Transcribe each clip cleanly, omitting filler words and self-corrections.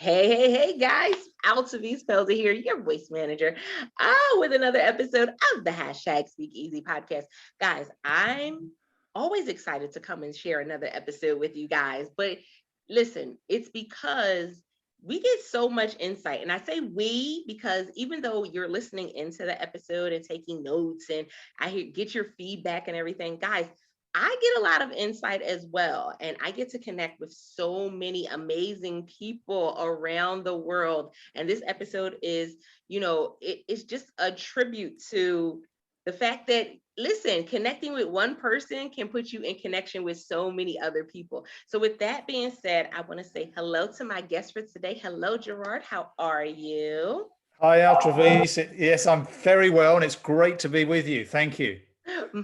Hey, guys. Altovise here, your voice manager, with another episode of the #SpeakEasy Podcast. Guys, I'm always excited to come and share another episode with you guys. But listen, it's because we get so much insight. And I say we because even though you're listening into the episode and taking notes and get your feedback and everything, guys, I get a lot of insight as well, and I get to connect with so many amazing people around the world. And this episode is, it's just a tribute to the fact that, listen, connecting with one person can put you in connection with so many other people. So, with that being said, I want to say hello to my guest for today. Hello, Gerard. How are you? Hi, Altovise. Yes, I'm very well, and it's great to be with you. Thank you.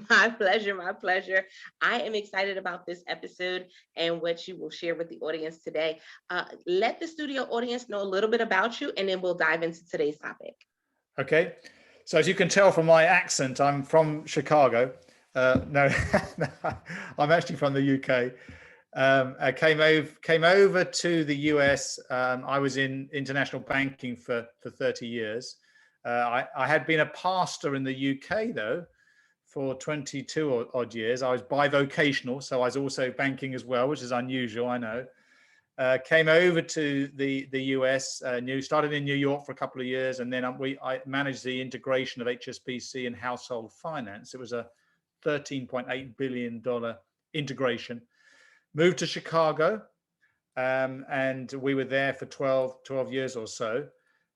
My pleasure, my pleasure. I am excited about this episode and what you will share with the audience today. Let the studio audience know a little bit about you, and then we'll dive into today's topic. Okay. So as you can tell from my accent, I'm from Chicago. No, I'm actually from the UK. I came over to the US. I was in international banking for 30 years. I had been a pastor in the UK, though, for 22 odd years. I was bivocational, so I was also banking as well, which is unusual, I know. Came over to the US, started in New York for a couple of years, and then I managed the integration of HSBC and household finance. It was a $13.8 billion integration. Moved to Chicago, and we were there for 12 years or so.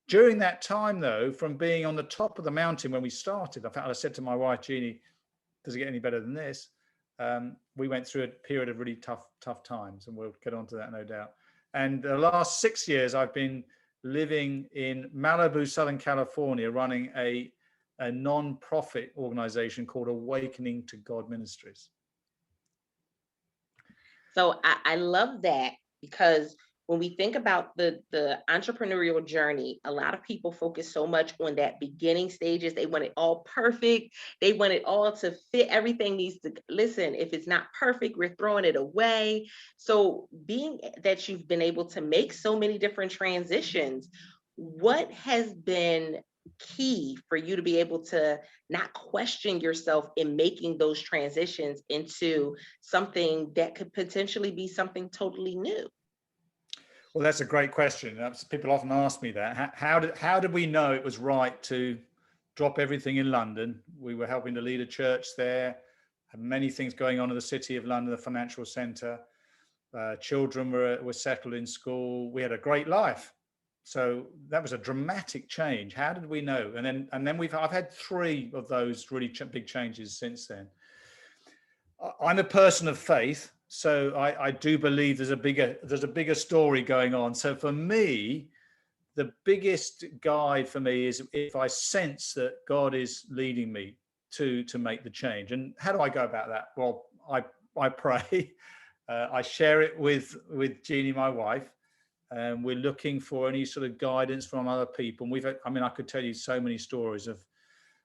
During that time, though, from being on the top of the mountain when we started, in fact, I said to my wife, Jeannie, does it get any better than this? We went through a period of really tough times, and we'll get onto that, no doubt. And the last 6 years, I've been living in Malibu, Southern California, running a non-profit organization called Awakening to God Ministries. So I love that, because when we think about the entrepreneurial journey, a lot of people focus so much on that beginning stages. They want it all perfect. They want it all to fit. Everything needs to, listen, if it's not perfect, we're throwing it away. So being that you've been able to make so many different transitions, what has been key for you to be able to not question yourself in making those transitions into something that could potentially be something totally new? Well, that's a great question. People often ask me that. How did we know it was right to drop everything in London? We were helping to lead a church there, had many things going on in the city of London, the financial centre. Children were settled in school. We had a great life. So that was a dramatic change. How did we know? And then I've had 3 of those really big changes since then. I'm a person of faith, so I do believe there's a bigger story going on. So for me, the biggest guide for me is if I sense that God is leading me to make the change. And how do I go about that? Well, I pray. I share it with Jeannie, my wife, and we're looking for any sort of guidance from other people. And I could tell you so many stories of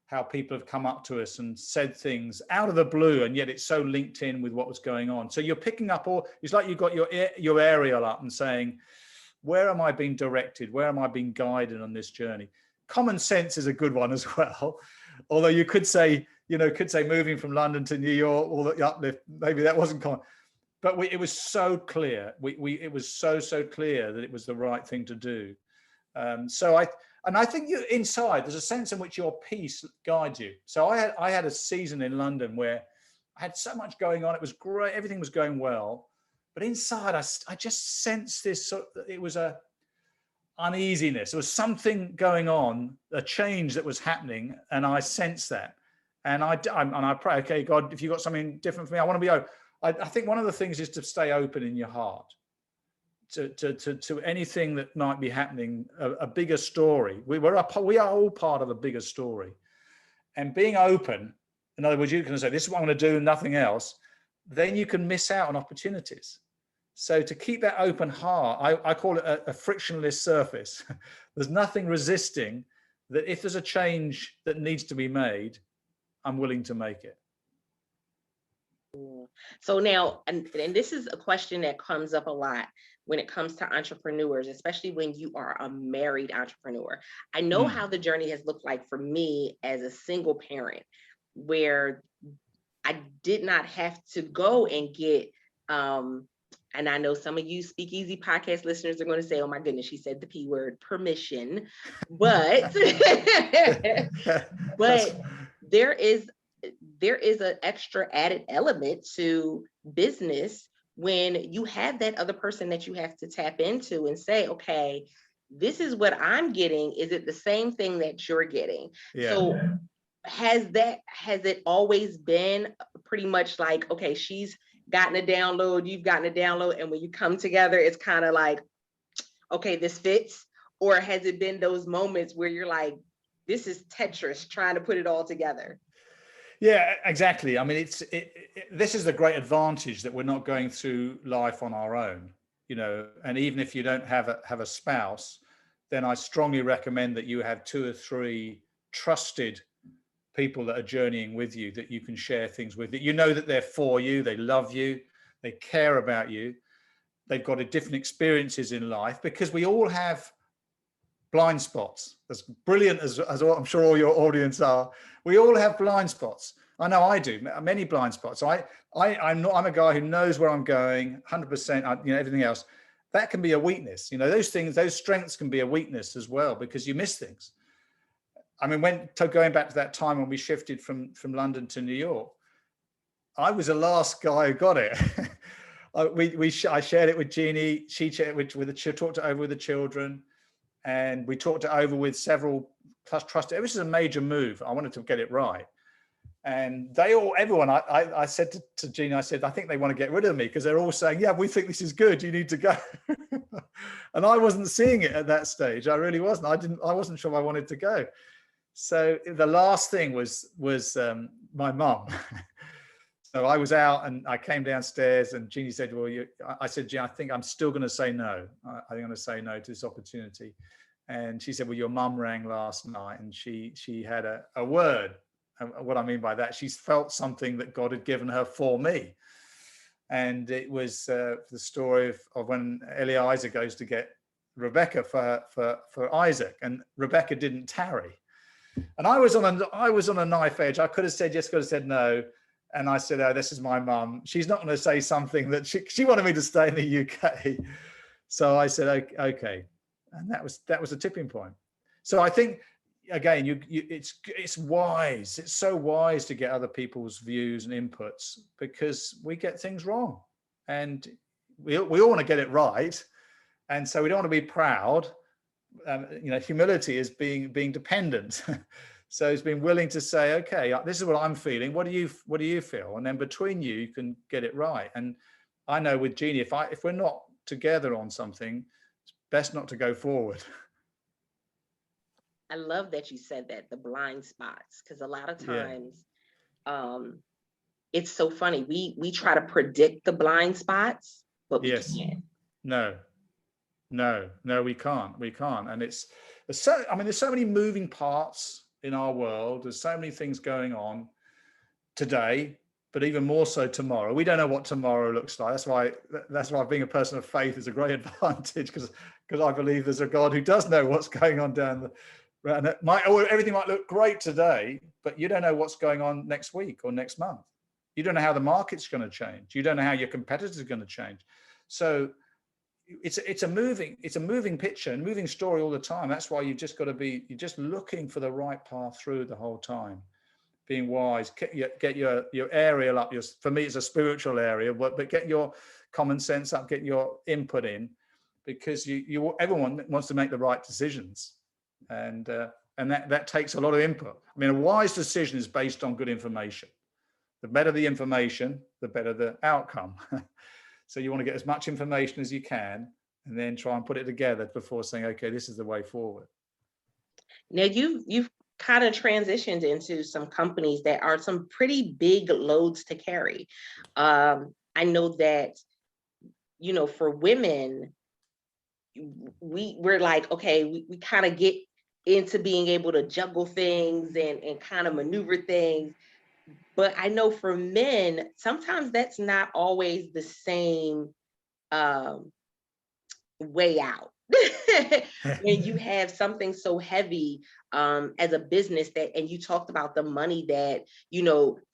how people have come up to us and said things out of the blue, and yet it's so linked in with what was going on. So you're picking up it's like you've got your aerial up and saying, where am I being directed? Where am I being guided on this journey? Common sense is a good one as well. Although you could say moving from London to New York, all the uplift, maybe that wasn't common. But it was so clear. It was so clear that it was the right thing to do. I think you inside, there's a sense in which your peace guides you. So I had a season in London where I had so much going on. It was great. Everything was going well. But inside, I just sensed this. It was a uneasiness. There was something going on, a change that was happening, and I sensed that. And I pray, okay, God, if you've got something different for me, I want to be open. I think one of the things is to stay open in your heart to anything that might be happening, a bigger story. We are all part of a bigger story. And being open, in other words, you can say, this is what I'm going to do, nothing else, then you can miss out on opportunities. So to keep that open heart, I call it a frictionless surface. There's nothing resisting that. If there's a change that needs to be made, I'm willing to make it. So now, and this is a question that comes up a lot. when it comes to entrepreneurs, especially when you are a married entrepreneur. I know how the journey has looked like for me as a single parent, where I did not have to go and get, and I know some of you SpeakEasy podcast listeners are going to say, oh my goodness, she said the P word, permission. But, but there is an extra added element to business when you have that other person that you have to tap into and say, okay, this is what I'm getting. Is it the same thing that you're getting? Yeah. So has it always been pretty much like, okay, she's gotten a download, you've gotten a download, and when you come together, it's kind of like, okay, this fits? Or has it been those moments where you're like, this is Tetris trying to put it all together? Yeah, exactly. I mean, this is the great advantage that we're not going through life on our own, and even if you don't have a spouse, then I strongly recommend that you have 2 or 3 trusted people that are journeying with you, that you can share things with, that that they're for you, they love you, they care about you, they've got different experiences in life, because we all have blind spots. As brilliant as I'm sure all your audience are, we all have blind spots. I know I do, many blind spots. I'm a guy who knows where I'm going 100%, everything else. That can be a weakness. Those strengths can be a weakness as well, because you miss things. I mean, going back to that time when we shifted from London to New York, I was the last guy who got it. I shared it with Jeannie. She shared it she talked it over with the children, and we talked it over with several trusted. It was a major move. I wanted to get it right, and everyone. I said to Jeannie, I said, I think they want to get rid of me because they're all saying, yeah, we think this is good. You need to go. And I wasn't seeing it at that stage. I really wasn't. I wasn't sure I wanted to go. So the last thing was my mum. So I was out and I came downstairs and Jeannie said, well, I said, Jeannie, I think I'm still going to say no. I think I'm going to say no to this opportunity. And she said, well, your mum rang last night and she had a word. And what I mean by that, she's felt something that God had given her for me. And it was the story of when Eliezer goes to get Rebecca for Isaac, and Rebecca didn't tarry. And I was on a knife edge. I could have said yes, could have said no. And I said, oh, this is my mum. She's not going to say something that she wanted me to stay in the UK. So I said, okay. And that was a tipping point. So I think, again, it's wise. It's so wise to get other people's views and inputs, because we get things wrong, and we all want to get it right. And so we don't want to be proud. Humility is being dependent. So it's being willing to say, okay, this is what I'm feeling. What do you feel? And then between you can get it right. And I know with Jeannie, if we're not together on something, it's best not to go forward. I love that you said that, the blind spots, because a lot of times, it's so funny. We try to predict the blind spots, but we can't. No, we can't. And there's so many moving parts in our world. There's so many things going on today, but even more so tomorrow. We don't know what tomorrow looks like. That's why being a person of faith is a great advantage, because I believe there's a God who does know what's going on down the road. Everything might look great today, but you don't know what's going on next week or next month. You don't know how the market's going to change. You don't know how your competitors are going to change. So it's a moving picture and moving story all the time. That's why you're just looking for the right path through the whole time, being wise. Get your aerial up. For me, it's a spiritual area, but get your common sense up, get your input in, because everyone wants to make the right decisions, and that takes a lot of input. I mean, a wise decision is based on good information. The better the information, the better the outcome. So you want to get as much information as you can, and then try and put it together before saying, okay, this is the way forward. Now you've kind of transitioned into some companies that are some pretty big loads to carry. I know that, for women, we're like, okay, we kind of get into being able to juggle things and kind of maneuver things. But I know for men, sometimes that's not always the same way out. When you have something so heavy as a business that, and you talked about the money that,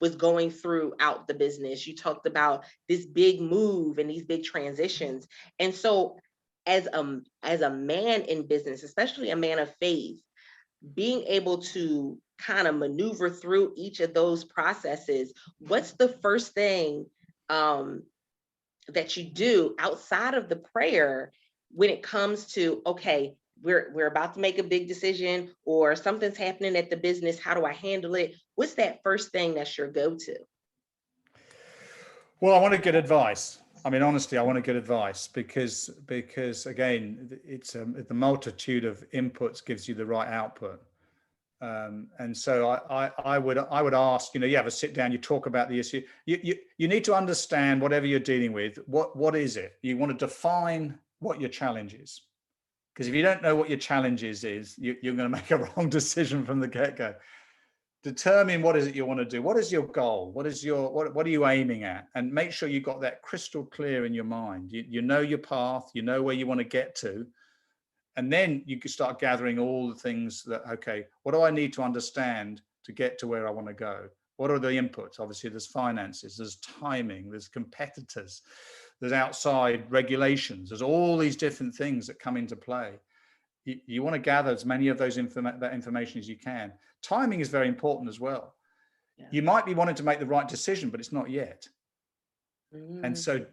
was going throughout the business. You talked about this big move and these big transitions. And so as a man in business, especially a man of faith, being able to kind of maneuver through each of those processes, what's the first thing that you do outside of the prayer when it comes to, okay, we're about to make a big decision or something's happening at the business, how do I handle it? What's that first thing that's your go-to? Well, I want to get advice. I mean, honestly, I want to get advice because again, it's the multitude of inputs gives you the right output. And so I would ask, you have a sit down, you talk about the issue. You need to understand whatever you're dealing with. What is it? You want to define what your challenge is, because if you don't know what your challenge is, you're going to make a wrong decision from the get-go. Determine what is it you want to do. What is your goal? What are you aiming at? And make sure you got that crystal clear in your mind. You know your path. You know where you want to get to. And then you can start gathering all the things that, okay, what do I need to understand to get to where I want to go? What are the inputs? Obviously, there's finances, there's timing, there's competitors, there's outside regulations. There's all these different things that come into play. You want to gather as many of that information as you can. Timing is very important as well. Yeah. You might be wanting to make the right decision, but it's not yet. And so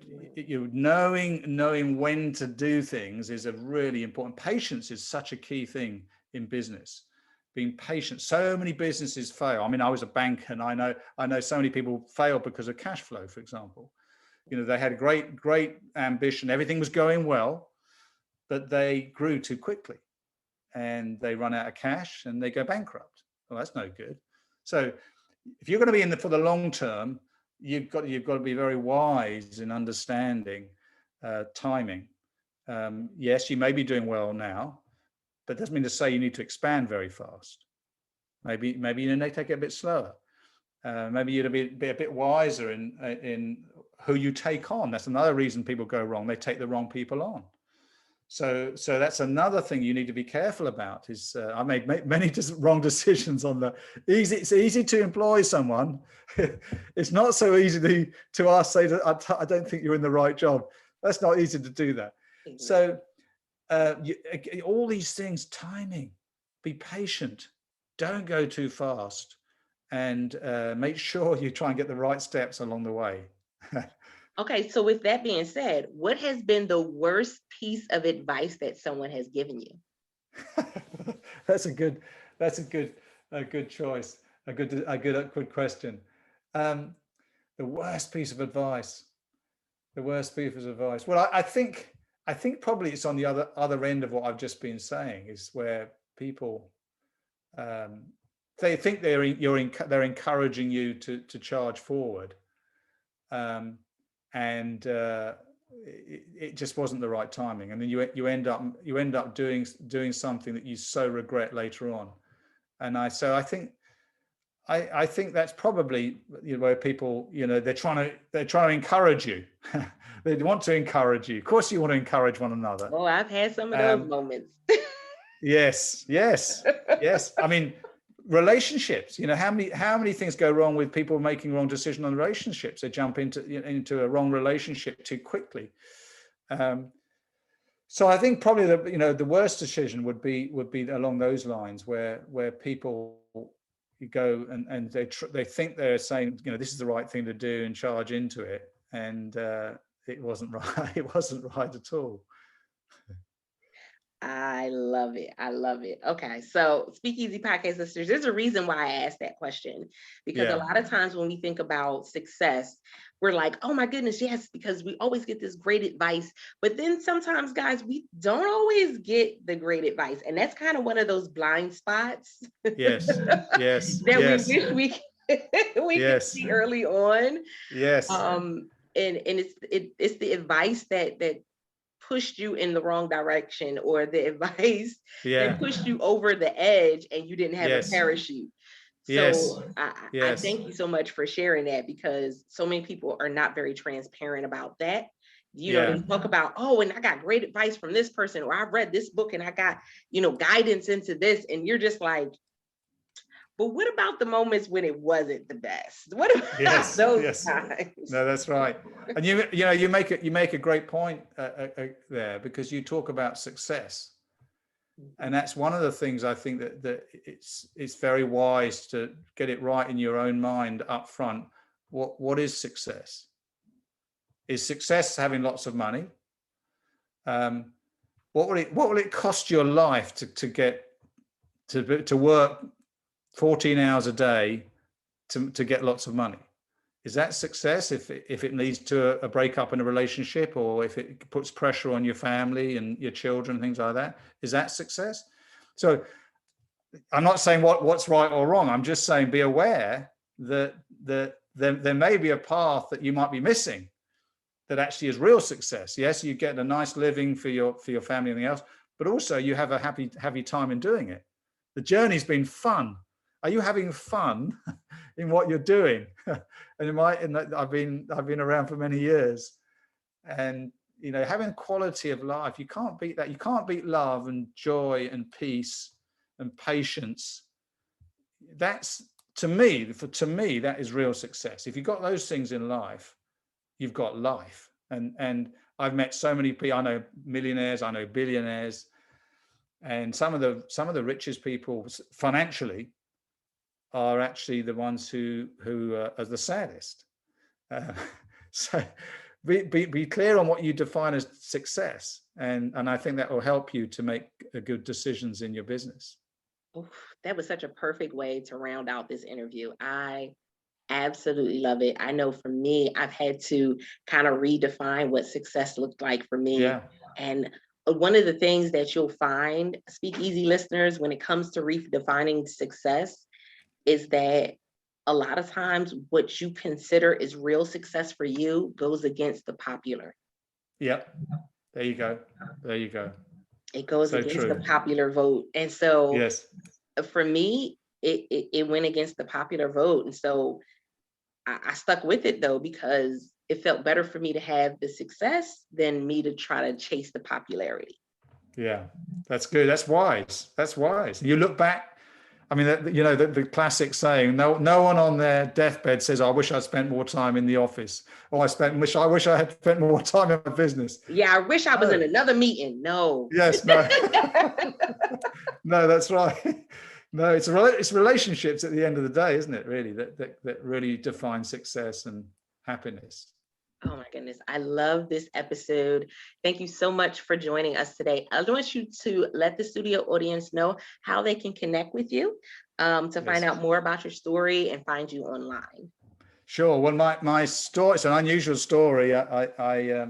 knowing when to do things is a really important. Patience is such a key thing in business. Being patient. So many businesses fail. I mean, I was a banker, and I know so many people fail because of cash flow, for example. They had a great ambition. Everything was going well, but they grew too quickly and they run out of cash and they go bankrupt. Well, that's no good. So if you're going to be in for the long term, you've got to be very wise in understanding timing. Yes, you may be doing well now, but doesn't mean to say you need to expand very fast. Maybe you need to take it a bit slower. Maybe you'd be a bit wiser in who you take on. That's another reason people go wrong. They take the wrong people on. So that's another thing you need to be careful about. Is I made many wrong decisions on the easy. It's easy to employ someone. It's not so easy to ask, say, I don't think you're in the right job. That's not easy to do that. So all these things, timing, be patient, don't go too fast, and make sure you try and get the right steps along the way. Okay, so with that being said, what has been the worst piece of advice that someone has given you? That's a good choice. A good question. The worst piece of advice. Well, I think probably it's on the other end of what I've just been saying, is where people they think they're encouraging you to charge forward. And it just wasn't the right timing, and then you end up doing something that you so regret later on. And I think that's probably where people they're trying to encourage you. They want to encourage you. Of course, you want to encourage one another. Oh, I've had some of those moments. Yes. I mean, relationships, how many things go wrong with people making wrong decisions on relationships? They jump into a wrong relationship too quickly. So I think probably the worst decision would be along those lines, where people go and they think they're saying this is the right thing to do and charge into it, and it wasn't right. It wasn't right at all. I love it. Okay, so SpeakEasy Podcast listeners, there's a reason why I asked that question, because a lot of times when we think about success, we're like, oh my goodness, yes, because we always get this great advice. But then sometimes, guys, we don't always get the great advice. And that's kind of one of those blind spots. Yes. That we wish we could see early on. Yes. And it's the advice that pushed you in the wrong direction, or the advice that pushed you over the edge and you didn't have a parachute. So I thank you so much for sharing that, because so many people are not very transparent about that. You talk about, oh, and I got great advice from this person, or I read this book and I got, guidance into this. And you're just like, but what about the moments when it wasn't the best? What about those times? No, that's right. And you make a great point there, because you talk about success. And that's one of the things I think that it's very wise to get it right in your own mind up front. What is success? Is success having lots of money? What will it cost your life to get to work 14 hours a day to get lots of money? Is that success if it leads to a breakup in a relationship, or if it puts pressure on your family and your children, things like that? Is that success? So I'm not saying what's right or wrong. I'm just saying be aware that there may be a path that you might be missing that actually is real success. Yes, you get a nice living for your family and everything else, but also you have a happy time in doing it. The journey's been fun. Are you having fun in what you're doing? And I've been around for many years, and having quality of life, you can't beat that. You can't beat love and joy and peace and patience. That's to me, that is real success. If you've got those things in life, you've got life. And I've met so many people. I know millionaires, I know billionaires, and some of the richest people financially are actually the ones who are the saddest. So be clear on what you define as success, and I think that will help you to make good decisions in your business. Oof, that was such a perfect way to round out this interview. I absolutely love it. I know for me, I've had to kind of redefine what success looked like for me. Yeah. And one of the things that you'll find, SpeakEasy listeners, when it comes to redefining success, is that a lot of times what you consider is real success for you goes against the popular. Yep. There you go. It goes so against true. the popular vote. And so yes, for me, it went against the popular vote. And so I stuck with it though, because it felt better for me to have the success than me to try to chase the popularity. Yeah, that's good. That's wise. You look back. I mean, the classic saying, no one on their deathbed says, I wish I'd spent more time in the office, or I wish I had spent more time in my business. Yeah, I wish I was in another meeting. No. Yes, no. No, that's right. No, it's relationships at the end of the day, isn't it, really, that really define success and happiness. Oh my goodness. I love this episode. Thank you so much for joining us today. I want you to let the studio audience know how they can connect with you to find out more about your story and find you online. Sure. Well, my story, it's an unusual story. I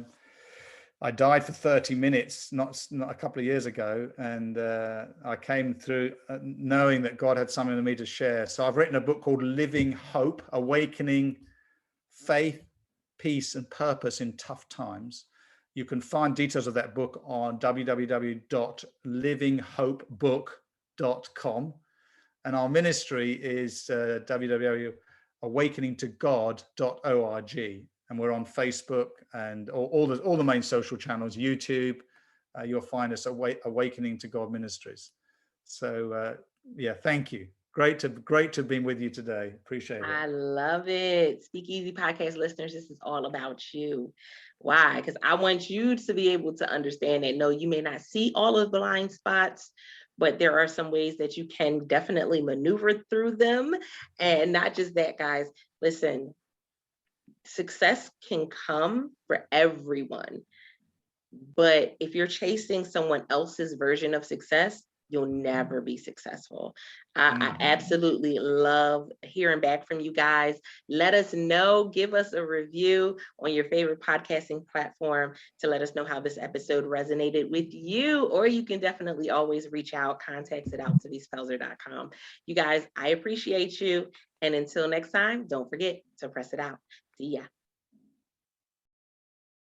died for 30 minutes, not a couple of years ago. And I came through knowing that God had something for me to share. So I've written a book called Living Hope, Awakening Faith, Peace and Purpose in Tough Times. You can find details of that book on www.livinghopebook.com. And our ministry is www.awakeningtogod.org. And we're on Facebook and all the main social channels, YouTube. You'll find us Awakening to God Ministries. So thank you. Great to have been with you today. Appreciate it. I love it. SpeakEasy Podcast listeners, this is all about you. Why? Because I want you to be able to understand that, no, you may not see all of the blind spots, but there are some ways that you can definitely maneuver through them. And not just that, guys, listen, success can come for everyone. But if you're chasing someone else's version of success, you'll never be successful. I absolutely love hearing back from you guys. Let us know, give us a review on your favorite podcasting platform to let us know how this episode resonated with you, or you can definitely always reach out, contacts@altovisepelzer.com. You guys, I appreciate you. And until next time, don't forget to press it out. See ya.